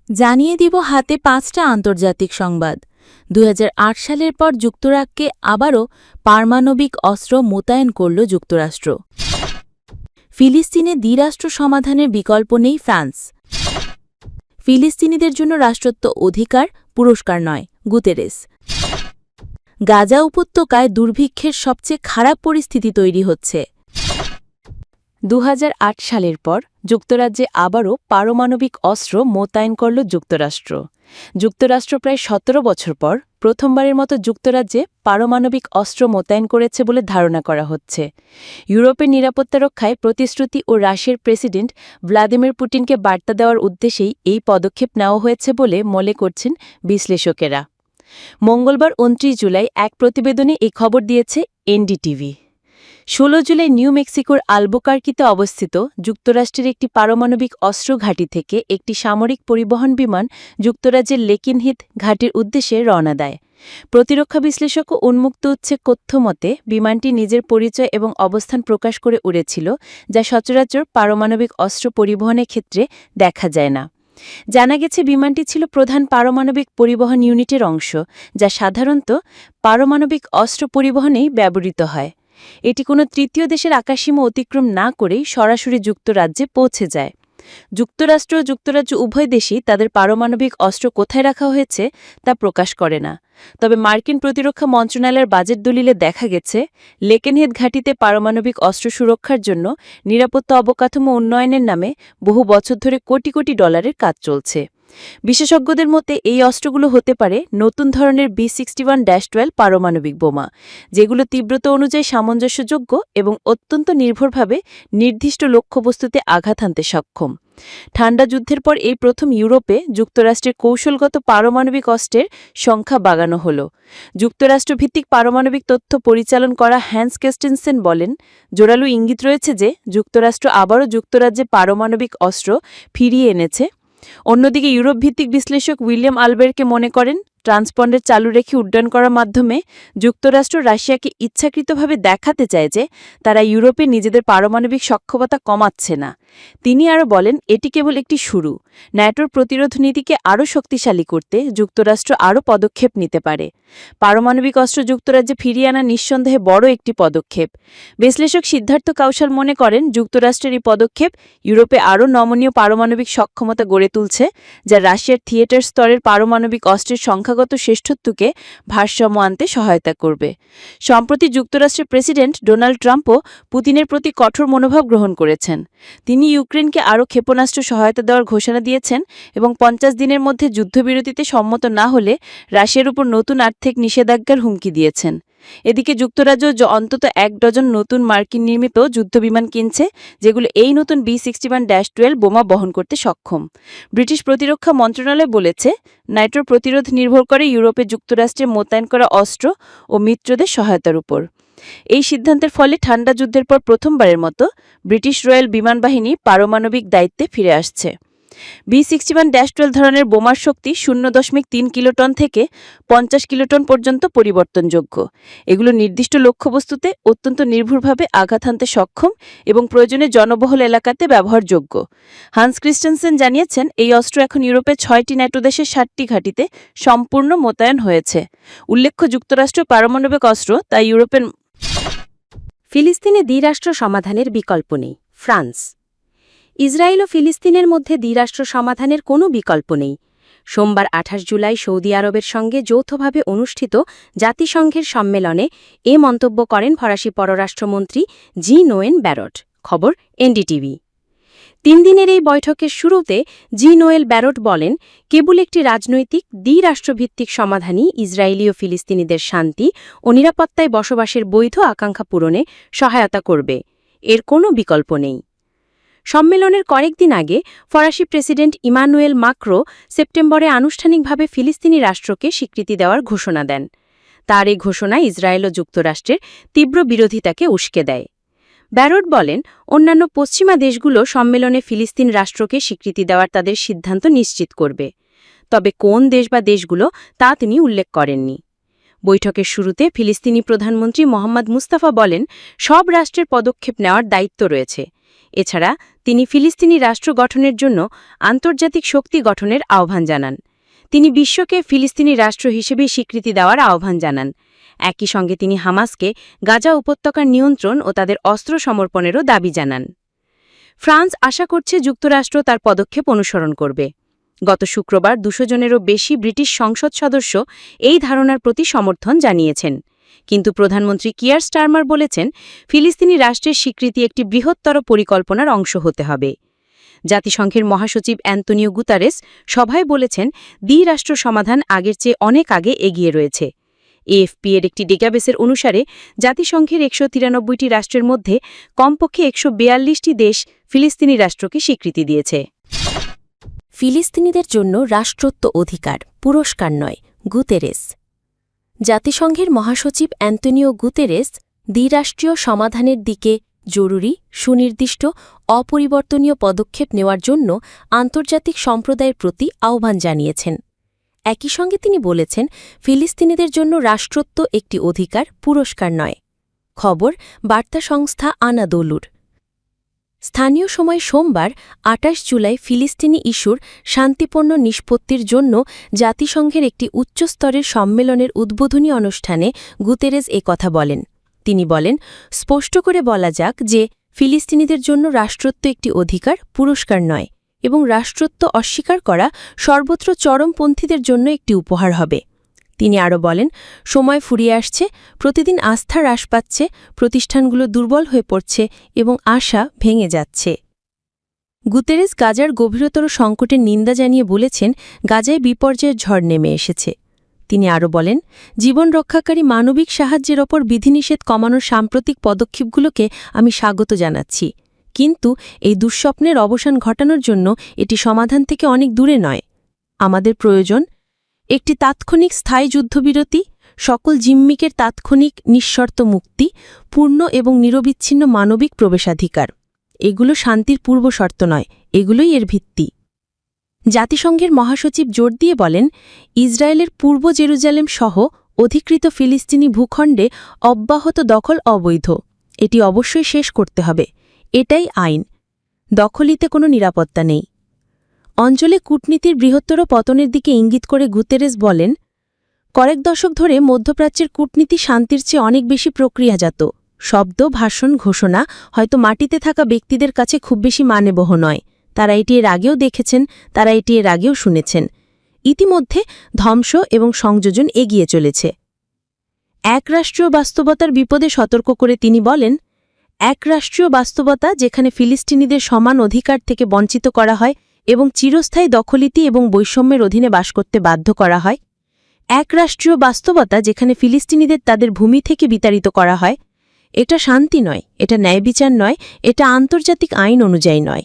জানিয়ে দিব হাতে ৫টা আন্তর্জাতিক সংবাদ। ২০০৮ সালের পর যুক্তরাজ্যে আবারও পারমাণবিক অস্ত্র মোতায়েন করল যুক্তরাষ্ট্র। ফিলিস্তিনে দ্বিরাষ্ট্র সমাধানের বিকল্প নেই ফ্রান্স। ফিলিস্তিনিদের জন্য রাষ্ট্রত্ব অধিকার, পুরস্কার নয়, গুতেরেস। গাজা উপত্যকায় দুর্ভিক্ষের সবচেয়ে খারাপ পরিস্থিতি তৈরি হচ্ছে। ২০০৮ সালের পর যুক্তরাজ্যে আবারও পারমাণবিক অস্ত্র মোতায়েন করল যুক্তরাষ্ট্র। যুক্তরাষ্ট্র প্রায় ১৭ বছর পর প্রথমবারের মতো যুক্তরাজ্যে পারমাণবিক অস্ত্র মোতায়েন করেছে বলে ধারণা করা হচ্ছে। ইউরোপের নিরাপত্তা রক্ষায় প্রতিশ্রুতি ও রাশিয়ার প্রেসিডেন্ট ভ্লাদিমির পুতিনকে বার্তা দেওয়ার উদ্দেশ্যেই এই পদক্ষেপ নেওয়া হয়েছে বলে মনে করছেন বিশ্লেষকেরা। মঙ্গলবার ২৯ জুলাই এক প্রতিবেদনে এই খবর দিয়েছে এনডিটিভি। ১৬ জুলাই নিউ মেক্সিকোর আলবুকার্কিতে অবস্থিত যুক্তরাষ্ট্রের একটি পারমাণবিক অস্ত্র ঘাঁটি থেকে একটি সামরিক পরিবহন বিমান যুক্তরাজ্যের লেকিনহিথ ঘাঁটির উদ্দেশ্যে রওনা দেয়। প্রতিরক্ষা বিশ্লেষক ও উন্মুক্ত উৎসে তথ্যমতে বিমানটি নিজের পরিচয় এবং অবস্থান প্রকাশ করে উড়েছিল, যা সচরাচর পারমাণবিক অস্ত্র পরিবহনের ক্ষেত্রে দেখা যায় না। জানা গেছে বিমানটি ছিল প্রধান পারমাণবিক পরিবহন ইউনিটের অংশ, যা সাধারণত পারমাণবিক অস্ত্র পরিবহনেই ব্যবহৃত হয়। এটি কোনো তৃতীয় দেশের আকাশসীমা অতিক্রম না করেই সরাসরি যুক্তরাজ্যে পৌঁছে যায়। যুক্তরাষ্ট্র ও যুক্তরাজ্য উভয় দেশই তাদের পারমাণবিক অস্ত্র কোথায় রাখা হয়েছে তা প্রকাশ করে না। তবে মার্কিন প্রতিরক্ষা মন্ত্রণালয়ের বাজেট দলিলে দেখা গেছে, লেকেনহেথ ঘাঁটিতে পারমাণবিক অস্ত্র সুরক্ষার জন্য নিরাপত্তা অবকাঠামো উন্নয়নের নামে বহু বছর ধরে কোটি কোটি ডলারের কাজ চলছে। বিশেষজ্ঞদের মতে এই অস্ত্রগুলো হতে পারে নতুন ধরনের B61-12 পারমাণবিক বোমা, যেগুলো তীব্রতা অনুযায়ী সামঞ্জস্যযোগ্য এবং অত্যন্ত নির্ভরভাবে নির্দিষ্ট লক্ষ্যবস্তুতে আঘাত হানতে সক্ষম। ঠান্ডা যুদ্ধের পর এই প্রথম ইউরোপে যুক্তরাষ্ট্রের কৌশলগত পারমাণবিক অস্ত্রের সংখ্যা বাড়ানো হল। যুক্তরাষ্ট্রভিত্তিক পারমাণবিক তথ্য পরিচালন করা হ্যান্স ক্রিস্টেনসেন বলেন, জোরালো ইঙ্গিত রয়েছে যে যুক্তরাষ্ট্র আবারও যুক্তরাজ্যে পারমাণবিক অস্ত্র ফিরিয়ে এনেছে। অন্যদিকে ইউরোপ-ভিত্তিক বিশ্লেষক উইলিয়াম আলবেরকে মনে করেন, ট্রান্সপন্ডার চালু রেখে উড্ডয়ন করার মাধ্যমে যুক্তরাষ্ট্র রাশিয়াকে ইচ্ছাকৃতভাবে দেখাতে চায় যে তারা ইউরোপে নিজেদের পারমাণবিক সক্ষমতা কমাচ্ছে না। তিনি আরও বলেন, এটি কেবল একটি শুরু। ন্যাটোর প্রতিরোধ নীতিকে আরও শক্তিশালী করতে যুক্তরাষ্ট্র আরও পদক্ষেপ নিতে পারে। পারমাণবিক অস্ত্র যুক্তরাজ্যে ফিরিয়ে আনা নিঃসন্দেহে বড় একটি পদক্ষেপ। বিশ্লেষক সিদ্ধার্থ কাউশাল মনে করেন, যুক্তরাষ্ট্রের এই পদক্ষেপ ইউরোপে আরও নমনীয় পারমাণবিক সক্ষমতা গড়ে তুলছে, যা রাশিয়ার থিয়েটার স্তরের পারমাণবিক অস্ত্রের সংখ্যাগত শ্রেষ্ঠত্বকে ভারসাম্য আনতে সহায়তা করবে। সম্প্রতি যুক্তরাষ্ট্রের প্রেসিডেন্ট ডোনাল্ড ট্রাম্পও পুতিনের প্রতি কঠোর মনোভাব গ্রহণ করেছেন। তিনি ইউক্রেনকে আরও ক্ষেপণাস্ত্র সহায়তা দেওয়ার ঘোষণা দিয়েছেন এবং ৫০ দিনের মধ্যে যুদ্ধবিরতিতে সম্মত না হলে রাশিয়ার উপর নতুন আর্থিক নিষেধাজ্ঞার হুমকি দিয়েছেন। এদিকে যুক্তরাজ্য অন্তত ১ ডজন নতুন মার্কিন নির্মিত যুদ্ধবিমান কিনছে, যেগুলো এই নতুন B61-12 বোমা বহন করতে সক্ষম। ব্রিটিশ প্রতিরক্ষা মন্ত্রণালয় বলেছে, ন্যাটোর প্রতিরোধ নির্ভর করে ইউরোপে যুক্তরাষ্ট্রে মোতায়েন করা অস্ত্র ও মিত্রদের সহায়তার উপর। এই সিদ্ধান্তের ফলে ঠান্ডা যুদ্ধের পর প্রথমবারের মতো ব্রিটিশ রয়্যাল বিমান বাহিনী পারমাণবিক দায়িত্বে ফিরে আসছে। B61-12 ধরনের বোমার শক্তি 0.3 কিলোটন থেকে 50 কিলোটন পর্যন্ত পরিবর্তনযোগ্য। এগুলো নির্দিষ্ট লক্ষ্যবস্তুতে অত্যন্ত নির্ভুলভাবে আঘাত হানতে সক্ষম এবং প্রয়োজনে জনবহুল এলাকাতে ব্যবহারযোগ্য। হান্স ক্রিস্টেনসেন জানিয়েছেন, এই অস্ত্র এখন ইউরোপে 6টি ন্যাটো দেশের 7টি ঘাঁটিতে সম্পূর্ণ মোতায়েন হয়েছে। উল্লেখ্য, যুক্তরাষ্ট্র পারমাণবিক অস্ত্র তাই ইউরোপের। ফিলিস্তিনে দ্বিরাষ্ট্র সমাধানের বিকল্প নেই ফ্রান্স। ইসরায়েল ও ফিলিস্তিনের মধ্যে দ্বিরাষ্ট্র সমাধানের কোনো বিকল্প নেই। সোমবার ২৮ জুলাই সৌদি আরবের সঙ্গে যৌথভাবে অনুষ্ঠিত জাতিসংঘের সম্মেলনে এ মন্তব্য করেন ফরাসি পররাষ্ট্রমন্ত্রী জি-নোয়েল ব্যারট। খবর এনডিটিভি। ৩ দিনের এই বৈঠকের শুরুতে জি-নোয়েল ব্যারট বলেন, কেবল একটি রাজনৈতিক দ্বিরাষ্ট্রভিত্তিক সমাধানই ইসরায়েলি ও ফিলিস্তিনিদের শান্তি ও নিরাপত্তায় বসবাসের বৈধ আকাঙ্ক্ষা পূরণে সহায়তা করবে। এর কোনো বিকল্প নেই। সম্মেলনের কয়েকদিন আগে ফরাসি প্রেসিডেন্ট ইমানুয়েল মাক্রো সেপ্টেম্বরে আনুষ্ঠানিকভাবে ফিলিস্তিনি রাষ্ট্রকে স্বীকৃতি দেওয়ার ঘোষণা দেন। তার এই ঘোষণা ইসরায়েল ও যুক্তরাষ্ট্রের তীব্র বিরোধিতাকে উস্কে দেয়। ব্যারট বলেন, অন্যান্য পশ্চিমা দেশগুলো সম্মেলনে ফিলিস্তিন রাষ্ট্রকে স্বীকৃতি দেওয়ার তাদের সিদ্ধান্ত নিশ্চিত করবে। তবে কোন দেশ বা দেশগুলো তা তিনি উল্লেখ করেননি। বৈঠকের শুরুতে ফিলিস্তিনি প্রধানমন্ত্রী মোহাম্মদ মুস্তাফা বলেন, সব রাষ্ট্রের পদক্ষেপ নেওয়ার দায়িত্ব রয়েছে। এছাড়া তিনি ফিলিস্তিনি রাষ্ট্র গঠনের জন্য আন্তর্জাতিক শক্তি গঠনের আহ্বান জানান। তিনি বিশ্বকে ফিলিস্তিনি রাষ্ট্র হিসেবে স্বীকৃতি দেওয়ার আহ্বান জানান। একই সঙ্গে তিনি হামাসকে গাজা উপত্যকার নিয়ন্ত্রণ ও তাদের অস্ত্র সমর্পণেরও দাবি জানান। ফ্রান্স আশা করছে যুক্তরাষ্ট্র তার পদক্ষেপ অনুসরণ করবে। গত শুক্রবার 200 জনেরও বেশি ব্রিটিশ সংসদ সদস্য এই ধারণার প্রতি সমর্থন জানিয়েছেন। কিন্তু প্রধানমন্ত্রী কিয়ার স্টারমার বলেছেন, ফিলিস্তিনি রাষ্ট্রের স্বীকৃতি একটি বৃহত্তর পরিকল্পনার অংশ হতে হবে। জাতিসংঘের মহাসচিব অ্যান্তোনিও গুতারেস সভায় বলেছেন, দ্বিরাষ্ট্র সমাধান আগের চেয়ে অনেক আগে এগিয়ে রয়েছে। এএফপি এর একটি ডেটাবেসের অনুসারে জাতিসংঘের 193টি রাষ্ট্রের মধ্যে কমপক্ষে 142টি দেশ ফিলিস্তিনি রাষ্ট্রকে স্বীকৃতি দিয়েছে। ফিলিস্তিনিদের জন্য রাষ্ট্রত্ব অধিকার, পুরস্কার নয়, গুতেরেস। জাতিসংঘের মহাসচিব অ্যান্তোনিও গুতেরেস দ্বিরাষ্ট্রীয় সমাধানের দিকে জরুরি, সুনির্দিষ্ট, অপরিবর্তনীয় পদক্ষেপ নেওয়ার জন্য আন্তর্জাতিক সম্প্রদায়ের প্রতি আহ্বান জানিয়েছেন। একই সঙ্গে তিনি বলেছেন, ফিলিস্তিনিদের জন্য রাষ্ট্রত্ব একটি অধিকার, পুরস্কার নয়। খবর বার্তা সংস্থা আনাদোলুর। স্থানীয় সময় সোমবার 28 জুলাই ফিলিস্তিনি ইস্যুর শান্তিপূর্ণ নিষ্পত্তির জন্য জাতিসংঘের একটি উচ্চস্তরের সম্মেলনের উদ্বোধনী অনুষ্ঠানে গুতেরেস কথা বলেন। তিনি বলেন, স্পষ্ট করে বলা যাক যে ফিলিস্তিনিদের জন্য রাষ্ট্রত্ব একটি অধিকার, পুরস্কার নয়, এবং রাষ্ট্রত্ব অস্বীকার করা সর্বত্র চরমপন্থীদের জন্য একটি উপহার হবে। তিনি আরও বলেন, সময় ফুরিয়ে আসছে, প্রতিদিন আস্থা হ্রাস পাচ্ছে, প্রতিষ্ঠানগুলো দুর্বল হয়ে পড়ছে এবং আশা ভেঙে যাচ্ছে। গুতেরেস গাজার গভীরতর সংকটের নিন্দা জানিয়ে বলেছেন, গাজায় বিপর্যয়ের ঝড় নেমে এসেছে। তিনি আরও বলেন, জীবন রক্ষাকারী মানবিক সাহায্যের ওপর বিধিনিষেধ কমানোর সাম্প্রতিক পদক্ষেপগুলোকে আমি স্বাগত জানাচ্ছি, কিন্তু এই দুঃস্বপ্নের অবসান ঘটানোর জন্য এটি সমাধান থেকে অনেক দূরে নয়। আমাদের প্রয়োজন একটি তাৎক্ষণিক স্থায়ী যুদ্ধবিরতি, সকল জিম্মিকের তাৎক্ষণিক নিঃশর্ত মুক্তি, পূর্ণ এবং নিরবিচ্ছিন্ন মানবিক প্রবেশাধিকার। এগুলো শান্তির পূর্বশর্ত নয়, এগুলোই এর ভিত্তি। জাতিসংঘের মহাসচিব জোর দিয়ে বলেন, ইসরায়েলের পূর্ব জেরুজালেম সহ অধিকৃত ফিলিস্তিনি ভূখণ্ডে অব্যাহত দখল অবৈধ। এটি অবশ্যই শেষ করতে হবে। এটাই আইন। দখলিতে কোনো নিরাপত্তা নেই। অঞ্চলে কূটনীতির বৃহত্তর পতনের দিকে ইঙ্গিত করে গুতেরেস বলেন, কয়েক দশক ধরে মধ্যপ্রাচ্যের কূটনীতি শান্তির চেয়ে অনেক বেশি প্রক্রিয়াজাত। শব্দ, ভাষণ, ঘোষণা হয়তো মাটিতে থাকা ব্যক্তিদের কাছে খুব বেশি মানেবহ নয়। তারা এটি এর আগেও দেখেছেন, তারা এটি এর আগেও শুনেছেন। ইতিমধ্যে ধ্বংস এবং সংযোজন এগিয়ে চলেছে। একরাষ্ট্রীয় বাস্তবতার বিপদে সতর্ক করে তিনি বলেন, একরাষ্ট্রীয় বাস্তবতা যেখানে ফিলিস্তিনিদের সমান অধিকার থেকে বঞ্চিত করা হয় এবং চিরস্থায়ী দখলীতি এবং বৈষম্যের অধীনে বাস করতে বাধ্য করা হয়, একরাষ্ট্রীয় বাস্তবতা যেখানে ফিলিস্তিনিদের তাদের ভূমি থেকে বিতাড়িত করা হয়, এটা শান্তি নয়, এটা ন্যায়বিচার নয়, এটা আন্তর্জাতিক আইন অনুযায়ী নয়।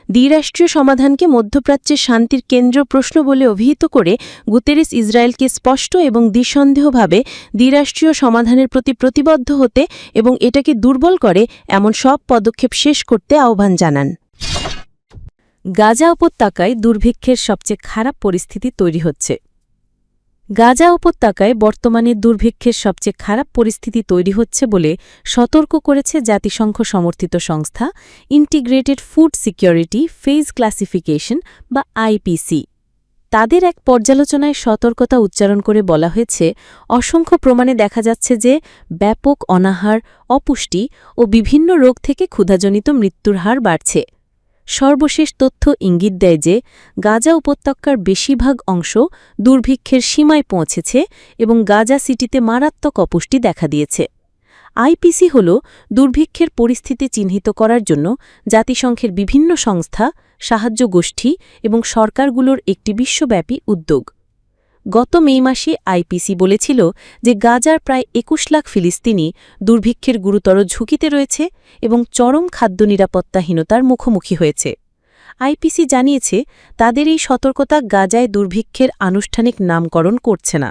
দ্বিরাষ্ট্রীয় সমাধানকে মধ্যপ্রাচ্যের শান্তির কেন্দ্র প্রশ্ন বলে অভিহিত করে গুতেরেস ইসরায়েলকে স্পষ্ট এবং নিঃসন্দেহভাবে দ্বিরাষ্ট্রীয় সমাধানের প্রতি প্রতিবদ্ধ হতে এবং এটাকে দুর্বল করে এমন সব পদক্ষেপ শেষ করতে আহ্বান জানান। গাজা উপত্যকায় দুর্ভিক্ষের সবচেয়ে খারাপ পরিস্থিতি তৈরি হচ্ছে। গাজা উপত্যকায় বর্তমানে দুর্ভিক্ষের সবচেয়ে খারাপ পরিস্থিতি তৈরি হচ্ছে বলে সতর্ক করেছে জাতিসংঘ সমর্থিত সংস্থা integrated food security phase classification বা আইপিসি। তাদের এক পর্যালোচনায় সতর্কতা উচ্চারণ করে বলা হয়েছে, অসংখ্য প্রমাণে দেখা যাচ্ছে যে ব্যাপক অনাহার, অপুষ্টি ও বিভিন্ন রোগ থেকে ক্ষুধাজনিত মৃত্যুর হার বাড়ছে। সর্বশেষ তথ্য ইঙ্গিত দেয় যে গাজা উপত্যকার বেশিরভাগ অংশ দুর্ভিক্ষের সীমায় পৌঁছেছে এবং গাজা সিটিতে মারাত্মক অপুষ্টি দেখা দিয়েছে। আইপিসি হল দুর্ভিক্ষের পরিস্থিতি চিহ্নিত করার জন্য জাতিসংঘের বিভিন্ন সংস্থা, সাহায্য গোষ্ঠী এবং সরকারগুলোর একটি বিশ্বব্যাপী উদ্যোগ। গত মে মাসে আইপিসি বলেছিল যে গাজার প্রায় ২১ লাখ ফিলিস্তিনি দুর্ভিক্ষের গুরুতর ঝুঁকিতে রয়েছে এবং চরম খাদ্য নিরাপত্তাহীনতার মুখোমুখি হয়েছে। আইপিসি জানিয়েছে, তাদের এই সতর্কতা গাজায় দুর্ভিক্ষের আনুষ্ঠানিক নামকরণ করছে না,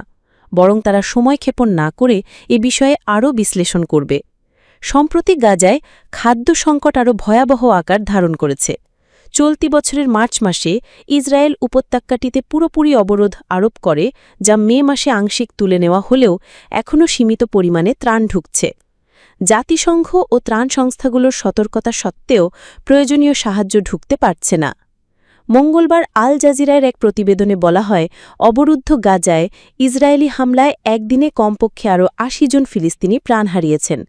বরং তারা সময়ক্ষেপণ না করে এ বিষয়ে আরও বিশ্লেষণ করবে। সম্প্রতি গাজায় খাদ্য সংকট আরও ভয়াবহ আকার ধারণ করেছে। চলতি বছরের মার্চ মাসে ইসরায়েল উপত্যকাটিতে পুরোপুরি অবরোধ আরোপ করে, যা মে মাসে আংশিক তুলে নেওয়া হলেও এখনও সীমিত পরিমাণে ত্রাণ ঢুকছে। জাতিসংঘ ও ত্রাণ সংস্থাগুলোর সতর্কতা সত্ত্বেও প্রয়োজনীয় সাহায্য ঢুকতে পারছে না। মঙ্গলবার আল জাজিরার এক প্রতিবেদনে বলা হয়, অবরুদ্ধ গাজায় ইসরায়েলি হামলায় একদিনে কমপক্ষে আরও ৮০ জন ফিলিস্তিনি প্রাণ হারিয়েছেন।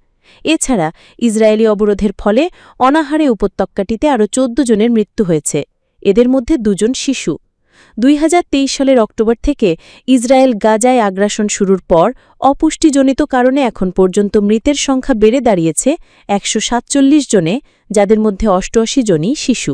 এছাড়া ইসরায়েলি অবরোধের ফলে অনাহারে উপত্যকাটিতে আরও ১৪ জনের মৃত্যু হয়েছে, এদের মধ্যে ২ জন শিশু। ২০২৩ সালের অক্টোবর থেকে ইসরায়েল গাজায় আগ্রাসন শুরুর পর অপুষ্টিজনিত কারণে এখন পর্যন্ত মৃতের সংখ্যা বেড়ে দাঁড়িয়েছে ১৪৭ জনে, যাদের মধ্যে ৮৮ জনই শিশু।